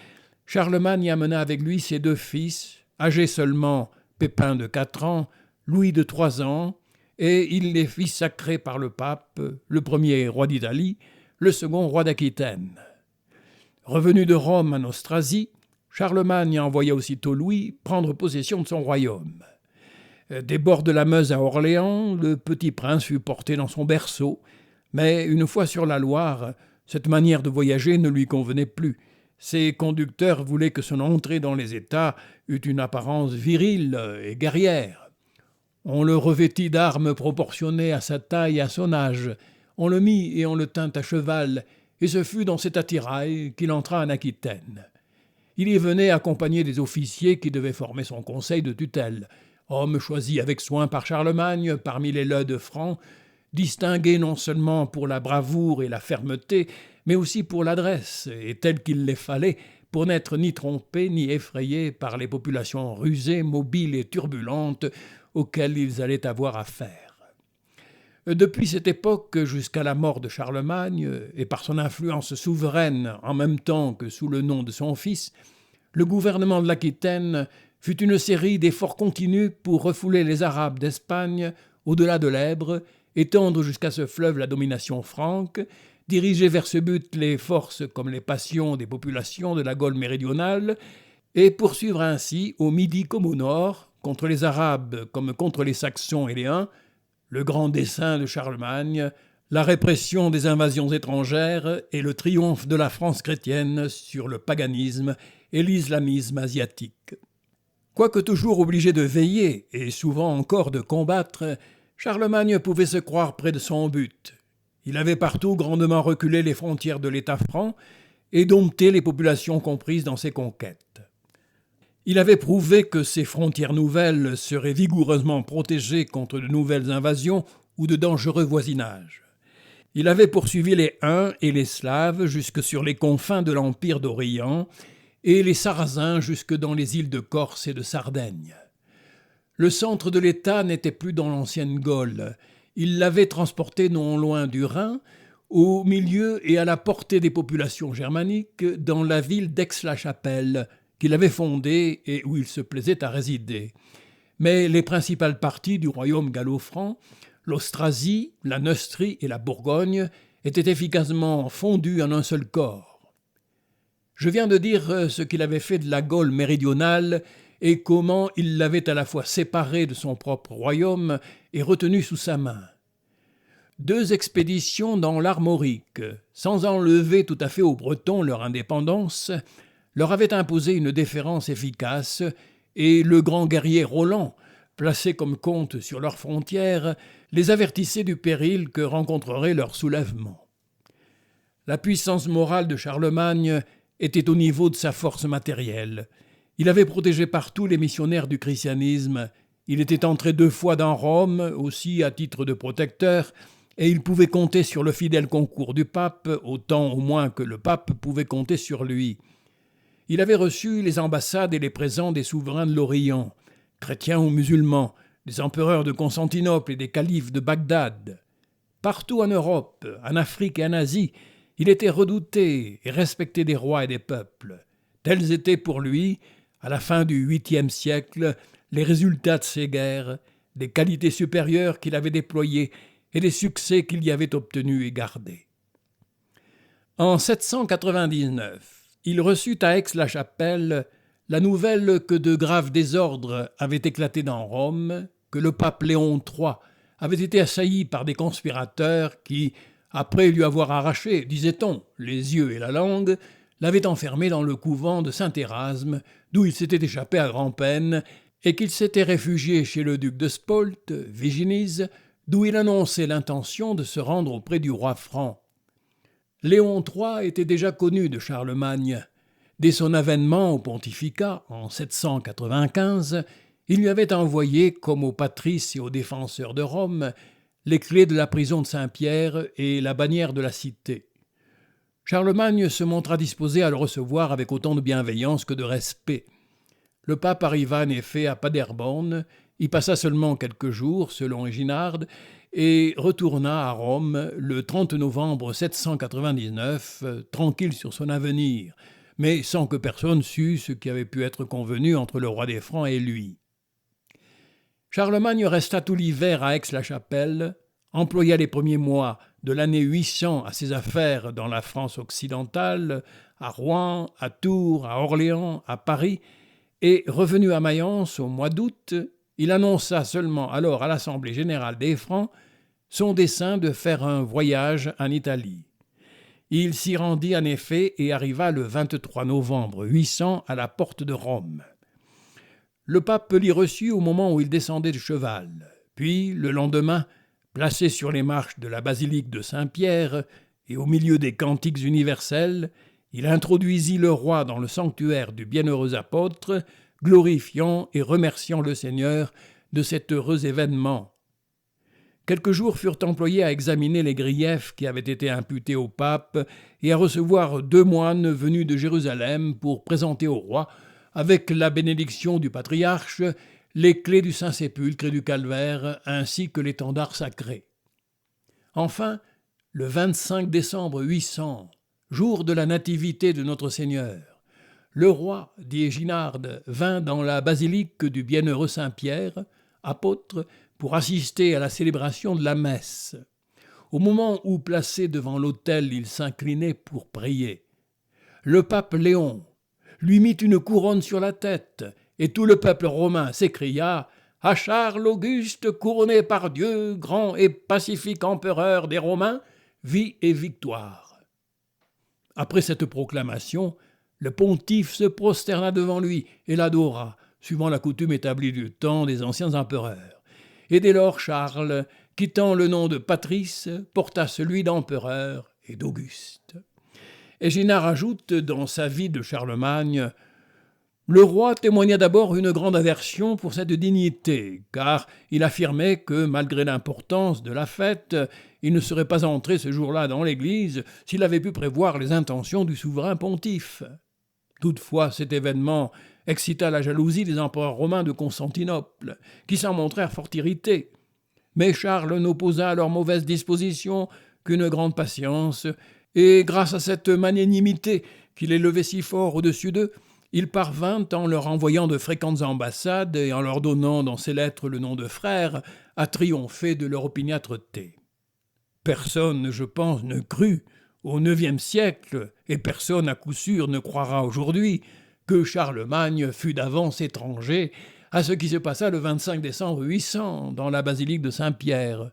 Charlemagne amena avec lui ses 2 fils, âgés seulement Pépin de 4 ans, Louis de 3 ans, et il les fit sacrer par le pape, le premier roi d'Italie, le second roi d'Aquitaine. Revenu de Rome en Austrasie, Charlemagne envoya aussitôt Louis prendre possession de son royaume. Des bords de la Meuse à Orléans, le petit prince fut porté dans son berceau, mais une fois sur la Loire, cette manière de voyager ne lui convenait plus. Ses conducteurs voulaient que son entrée dans les États eût une apparence virile et guerrière. On le revêtit d'armes proportionnées à sa taille et à son âge, on le mit et on le tint à cheval, et ce fut dans cet attirail qu'il entra en Aquitaine. Il y venait accompagné des officiers qui devaient former son conseil de tutelle, homme choisi avec soin par Charlemagne parmi les leudes francs, distingué non seulement pour la bravoure et la fermeté, mais aussi pour l'adresse, et tel qu'il les fallait, pour n'être ni trompé ni effrayé par les populations rusées, mobiles et turbulentes auxquelles ils allaient avoir affaire. Depuis cette époque jusqu'à la mort de Charlemagne, et par son influence souveraine en même temps que sous le nom de son fils, le gouvernement de l'Aquitaine fut une série d'efforts continus pour refouler les Arabes d'Espagne au-delà de l'Èbre, étendre jusqu'à ce fleuve la domination franque, diriger vers ce but les forces comme les passions des populations de la Gaule méridionale, et poursuivre ainsi, au Midi comme au Nord, contre les Arabes comme contre les Saxons et les Huns, le grand dessein de Charlemagne, la répression des invasions étrangères et le triomphe de la France chrétienne sur le paganisme et l'islamisme asiatique. Quoique toujours obligé de veiller, et souvent encore de combattre, Charlemagne pouvait se croire près de son but. Il avait partout grandement reculé les frontières de l'État franc et dompté les populations comprises dans ses conquêtes. Il avait prouvé que ces frontières nouvelles seraient vigoureusement protégées contre de nouvelles invasions ou de dangereux voisinages. Il avait poursuivi les Huns et les Slaves jusque sur les confins de l'Empire d'Orient et les Sarrasins jusque dans les îles de Corse et de Sardaigne. Le centre de l'État n'était plus dans l'ancienne Gaule. Il l'avait transporté non loin du Rhin, au milieu et à la portée des populations germaniques, dans la ville d'Aix-la-Chapelle, qu'il avait fondée et où il se plaisait à résider. Mais les principales parties du royaume gallo-franc, l'Austrasie, la Neustrie et la Bourgogne, étaient efficacement fondues en un seul corps. Je viens de dire ce qu'il avait fait de la Gaule méridionale et comment il l'avait à la fois séparée de son propre royaume et retenue sous sa main. 2 expéditions dans l'Armorique, sans enlever tout à fait aux Bretons leur indépendance, leur avaient imposé une déférence efficace, et le grand guerrier Roland, placé comme comte sur leurs frontières, les avertissait du péril que rencontrerait leur soulèvement. La puissance morale de Charlemagne était au niveau de sa force matérielle. Il avait protégé partout les missionnaires du christianisme, il était entré 2 fois dans Rome, aussi à titre de protecteur, et il pouvait compter sur le fidèle concours du pape, autant au moins que le pape pouvait compter sur lui. Il avait reçu les ambassades et les présents des souverains de l'Orient, chrétiens ou musulmans, des empereurs de Constantinople et des califes de Bagdad. Partout en Europe, en Afrique et en Asie, il était redouté et respecté des rois et des peuples. Tels étaient pour lui, à la fin du 8e siècle, les résultats de ces guerres, des qualités supérieures qu'il avait déployées et des succès qu'il y avait obtenus et gardés. En 799, il reçut à Aix-la-Chapelle la nouvelle que de graves désordres avaient éclaté dans Rome, que le pape Léon III avait été assailli par des conspirateurs qui, après lui avoir arraché, disait-on, les yeux et la langue, l'avaient enfermé dans le couvent de Saint-Érasme, d'où il s'était échappé à grand-peine, et qu'il s'était réfugié chez le duc de Spolt, Viginise, d'où il annonçait l'intention de se rendre auprès du roi franc. Léon III était déjà connu de Charlemagne. Dès son avènement au pontificat, en 795, il lui avait envoyé, comme aux patrices et aux défenseurs de Rome, les clés de la prison de Saint-Pierre et la bannière de la cité. Charlemagne se montra disposé à le recevoir avec autant de bienveillance que de respect. Le pape arriva en effet à Paderborn, y passa seulement quelques jours, selon Eginhard, et retourna à Rome le 30 novembre 799, tranquille sur son avenir, mais sans que personne sût ce qui avait pu être convenu entre le roi des Francs et lui. Charlemagne resta tout l'hiver à Aix-la-Chapelle, employa les premiers mois de l'année 800 à ses affaires dans la France occidentale, à Rouen, à Tours, à Orléans, à Paris, et revenu à Mayence au mois d'août, il annonça seulement alors à l'Assemblée générale des Francs son dessein de faire un voyage en Italie. Il s'y rendit en effet et arriva le 23 novembre 800 à la porte de Rome. Le pape l'y reçut au moment où il descendait de cheval. Puis, le lendemain, placé sur les marches de la basilique de Saint-Pierre et au milieu des cantiques universels, il introduisit le roi dans le sanctuaire du bienheureux apôtre, glorifiant et remerciant le Seigneur de cet heureux événement. Quelques jours furent employés à examiner les griefs qui avaient été imputés au pape et à recevoir 2 moines venus de Jérusalem pour présenter au roi, avec la bénédiction du patriarche, les clés du Saint-Sépulcre et du Calvaire, ainsi que l'étendard sacré. Enfin, le 25 décembre 800, jour de la nativité de notre Seigneur, le roi, dit Eginhard, vint dans la basilique du bienheureux Saint-Pierre, apôtre, pour assister à la célébration de la messe. Au moment où, placé devant l'autel, il s'inclinait pour prier, le pape Léon lui mit une couronne sur la tête, et tout le peuple romain s'écria « À Charles Auguste, couronné par Dieu, grand et pacifique empereur des Romains, vie et victoire !» Après cette proclamation, le pontife se prosterna devant lui et l'adora, suivant la coutume établie du temps des anciens empereurs. Et dès lors Charles, quittant le nom de Patrice, porta celui d'empereur et d'Auguste. Et Ginard ajoute dans sa vie de Charlemagne: le roi témoigna d'abord une grande aversion pour cette dignité, car il affirmait que, malgré l'importance de la fête, il ne serait pas entré ce jour-là dans l'église s'il avait pu prévoir les intentions du souverain pontife. Toutefois, cet événement excita la jalousie des empereurs romains de Constantinople, qui s'en montrèrent fort irrités. Mais Charles n'opposa à leurs mauvaises dispositions qu'une grande patience, et grâce à cette magnanimité qui les levait si fort au-dessus d'eux, il parvint, en leur envoyant de fréquentes ambassades et en leur donnant dans ses lettres le nom de frères, à triompher de leur opiniâtreté. Personne, je pense, ne crut, au IXe siècle, et personne à coup sûr ne croira aujourd'hui, que Charlemagne fût d'avance étranger à ce qui se passa le 25 décembre 800 dans la basilique de Saint-Pierre.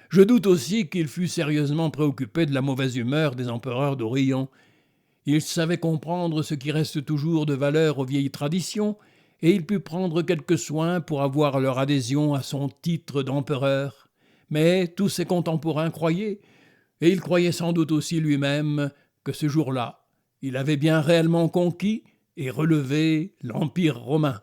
Je doute aussi qu'il fût sérieusement préoccupé de la mauvaise humeur des empereurs d'Orient. Il savait comprendre ce qui reste toujours de valeur aux vieilles traditions, et il put prendre quelques soins pour avoir leur adhésion à son titre d'empereur. Mais tous ses contemporains croyaient, et il croyait sans doute aussi lui-même, que ce jour-là, il avait bien réellement conquis et relevé l'Empire romain.